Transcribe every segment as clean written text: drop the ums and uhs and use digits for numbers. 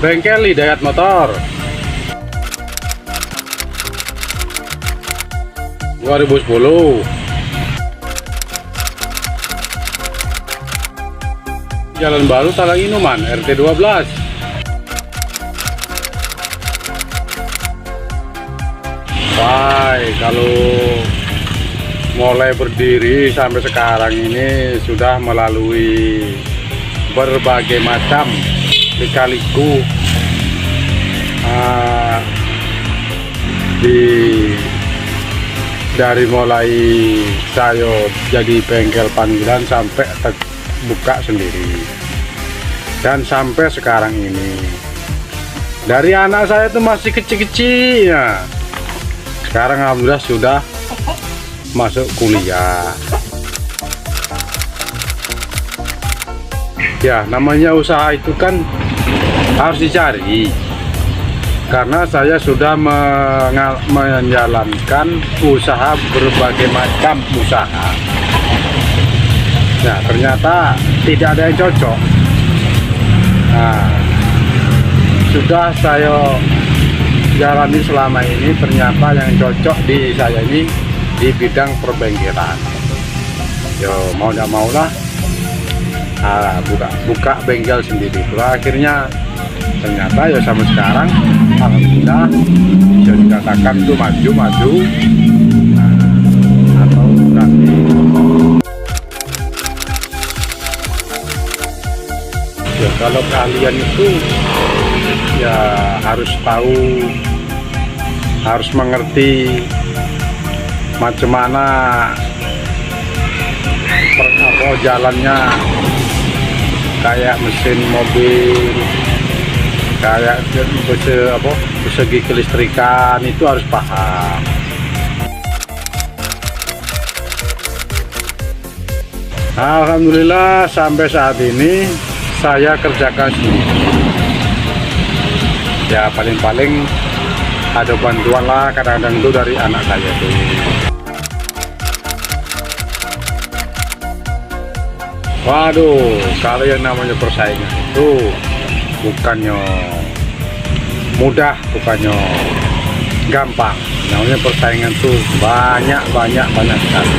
Bengkel Hidayat Motor 2010. Jalan Baru Talang Inuman RT 12. Wah, kalau mulai berdiri sampai sekarang ini sudah melalui berbagai macam lika-liku dari mulai saya jadi bengkel panggilan sampai buka sendiri dan sampai sekarang ini. Dari anak saya itu masih kecil-kecil ya, sekarang alhamdulillah sudah masuk kuliah. Ya, namanya usaha itu kan harus dicari, karena saya sudah menjalankan usaha, berbagai macam usaha. Nah, ternyata tidak ada yang cocok. Nah, sudah saya jalani selama ini, ternyata yang cocok di saya ini di bidang perbengkelan. Yo, mau tidak maulah buka bengkel sendiri. Akhirnya ternyata ya sampai sekarang alhamdulillah bisa dikatakan itu maju. Atau berarti ya, kalau kalian itu ya harus tahu, harus mengerti macam mana jalannya, kayak mesin mobil, kayak segi kelistrikan itu harus paham. Alhamdulillah sampai saat ini saya kerjakan sendiri. Ya paling-paling ada bantuan lah kadang-kadang itu dari anak saya tuh. Waduh, kalau yang namanya persaingan itu bukannya mudah, bukannya gampang. Namanya persaingan tuh banyak sekali.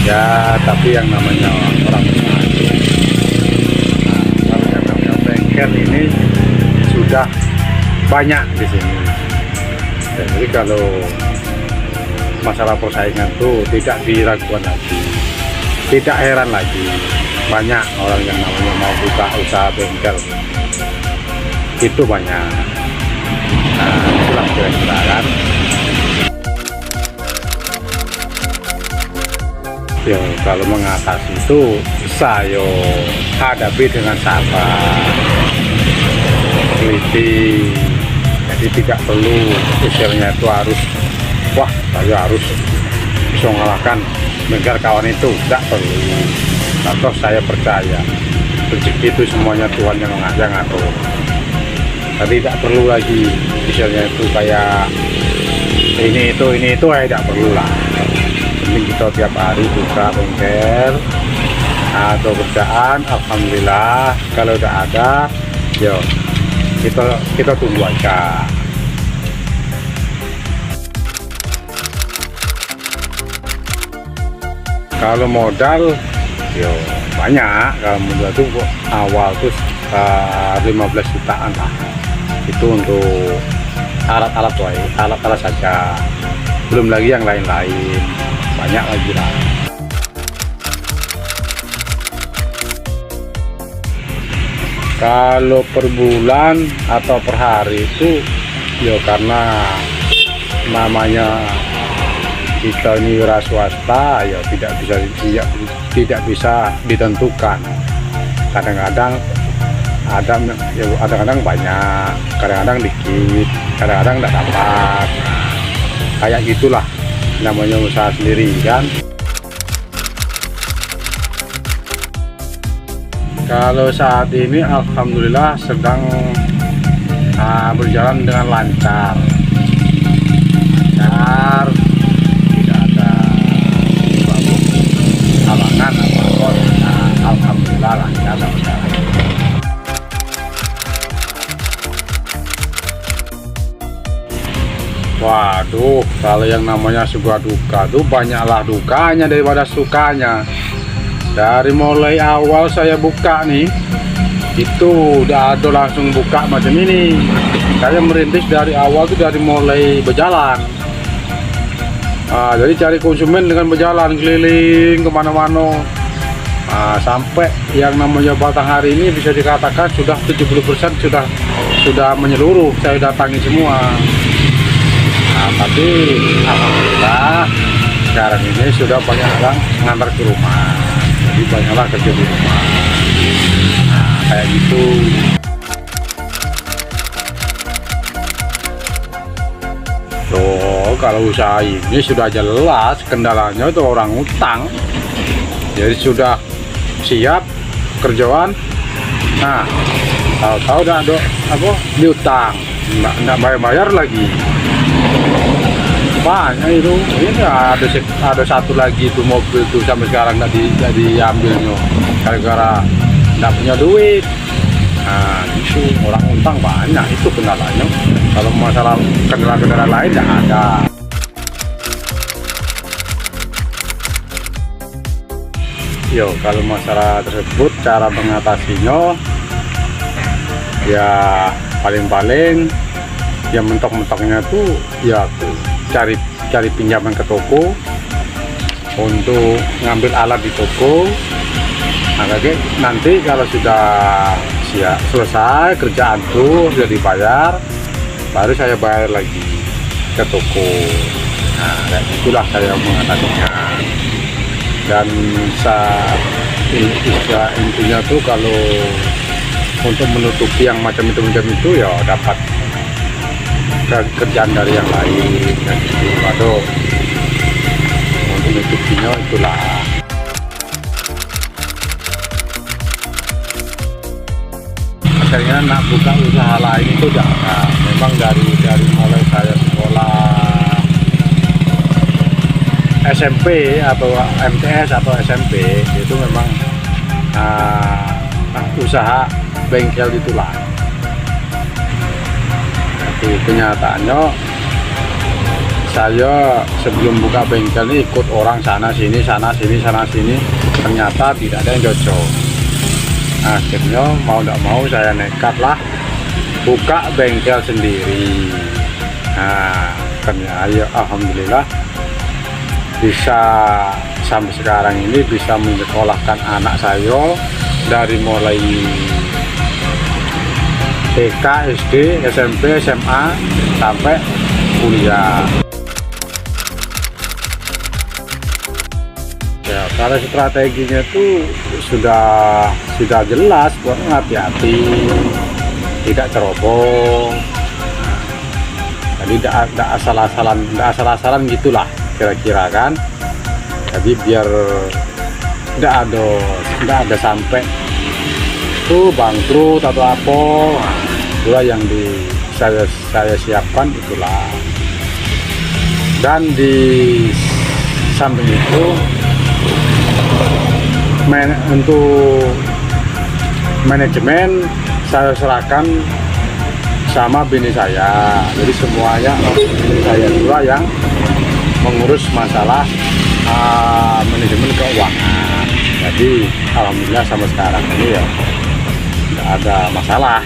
Ya, tapi yang namanya orang usaha itu, kalau yang namanya bengkel ini sudah banyak di sini. Jadi kalau masalah persaingan tuh tidak diragukan lagi, tidak heran lagi. Banyak orang yang namanya mau buka usaha bengkel itu banyak. Nah, itulah kira-kira kan. Ya, kalau mengatasi itu saya hadapi dengan sabar, teliti. Jadi tidak perlu istilahnya itu harus, wah saya harus bisa mengalahkan bengkel kawan itu, tidak perlu. Atau saya percaya rezeki itu semuanya Tuhan yang ngatur. Tapi tidak perlu lagi istilahnya itu kayak ini itu tidak perlu lah. Penting kita tiap hari buka bengkel atau kerjaan, alhamdulillah. Kalau udah ada, yo kita tunggu aja. Kalau modal, yo banyak. Kalau modal itu awal tuh 15 jutaan lah. Itu untuk alat-alat saja. Belum lagi yang lain-lain. Banyak lagi lah. Kalau per bulan atau per hari itu ya karena namanya kita ini wira swasta, ya tidak bisa ditentukan. Kadang-kadang ada, ya kadang-kadang banyak, kadang-kadang dikit, kadang-kadang tidak dapat. Kayak gitulah namanya usaha sendiri kan. Kalau saat ini alhamdulillah sedang berjalan dengan lancar, tidak ada halangan apapun. Alhamdulillah lancar sampai sekarang. Waduh, kalau yang namanya sebuah duka tuh banyaklah dukanya daripada sukanya. Dari mulai awal saya buka nih, itu udah ada langsung buka macam ini. Saya merintis dari awal tuh dari mulai berjalan. Jadi cari konsumen dengan berjalan keliling kemana-mana. Sampai yang namanya Batang hari ini bisa dikatakan sudah 70% sudah menyeluruh, saya datangi semua. Tapi alhamdulillah sekarang ini sudah banyak orang ngantar ke rumah, jadi banyaklah kerja di rumah. Kayak gitu. Tuh, kalau usaha ini sudah jelas kendalanya itu orang utang. Jadi sudah siap kerjaan, tahu-tahu udah ada diutang, nggak bayar lagi. Banyak itu. Ini ada satu lagi itu mobil tuh sampai sekarang nggak diambilnya gara-gara nggak punya duit. Itu orang utang banyak, itu kendalanya. Kalau masalah kendala-kendala lain nggak ada. Yo, kalau masalah tersebut cara mengatasinya ya paling-paling ya mentok-mentoknya tuh ya cari pinjaman ke toko untuk ngambil alat di toko. Nanti kalau sudah selesai kerjaan tuh sudah dibayar, baru saya bayar lagi ke toko. Kayak itulah saya mengatasinya. Dan intinya tuh kalau untuk menutupi yang macam itu ya dapat kerjaan dari yang lain dan itu. Aduh, untuk menutupinya itulah. Akhirnya nak buka usaha lain itu jangan. Memang dari mulai saya sekolah SMP atau MTS atau SMP itu memang usaha bengkel itulah. Tapi kenyataannya saya sebelum buka bengkel ini ikut orang sana sini, ternyata tidak ada yang cocok. Akhirnya mau tidak mau saya nekat lah buka bengkel sendiri. Ternyata ya alhamdulillah bisa sampai sekarang ini bisa menyekolahkan anak saya dari mulai TK, SD, SMP, SMA sampai kuliah. Ya, kalau strateginya tuh sudah jelas, buat hati-hati, tidak ceroboh. Jadi tidak asal-asalan gitulah kira-kira kan. Jadi biar tidak ada sampai bangkrut atau apa. Itulah yang saya siapkan itulah. Dan di samping itu untuk manajemen saya serahkan sama bini saya. Jadi semuanya bini saya juga yang mengurus masalah manajemen keuangan. Jadi alhamdulillah sampai sekarang ini ya tidak ada masalah.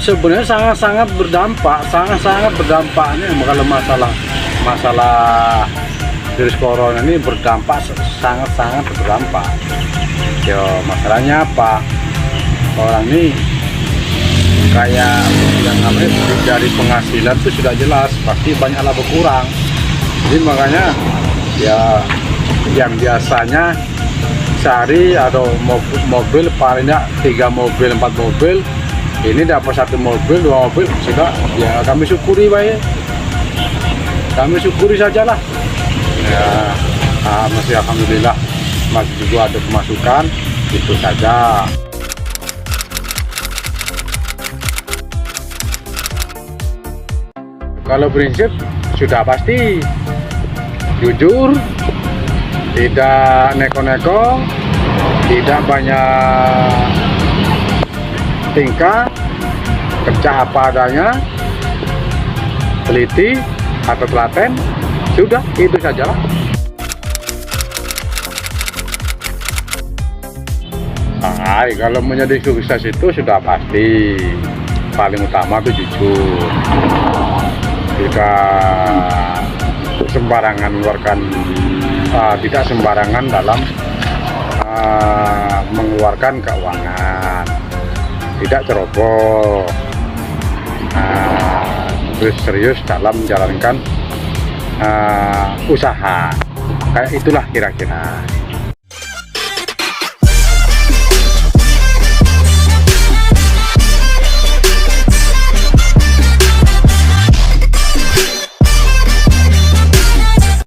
Sebenarnya sangat-sangat berdampaknya kalau masalah virus corona ini berdampak, sangat-sangat berdampak. Ya masalahnya apa? Orang ini kayak yang namanya dari penghasilan itu sudah jelas pasti banyaklah berkurang. Jadi makanya ya yang biasanya sehari atau mobil paling tidak 3 mobil 4 mobil, ini dapat 1 mobil 2 mobil sudah ya kami syukuri baik, kami syukuri sajalah ya. Masih alhamdulillah masih juga ada pemasukan, itu saja. Kalau prinsip sudah pasti jujur, tidak neko-neko, tidak banyak tingkah, kerja apa adanya, teliti atau telaten, sudah itu sajalah. Nah, kalau menjadi sukses itu sudah pasti paling utama itu jujur. Jika sembarangan mengeluarkan tidak sembarangan dalam mengeluarkan keuangan, tidak ceroboh, terus serius dalam menjalankan usaha, kayak itulah kira-kira.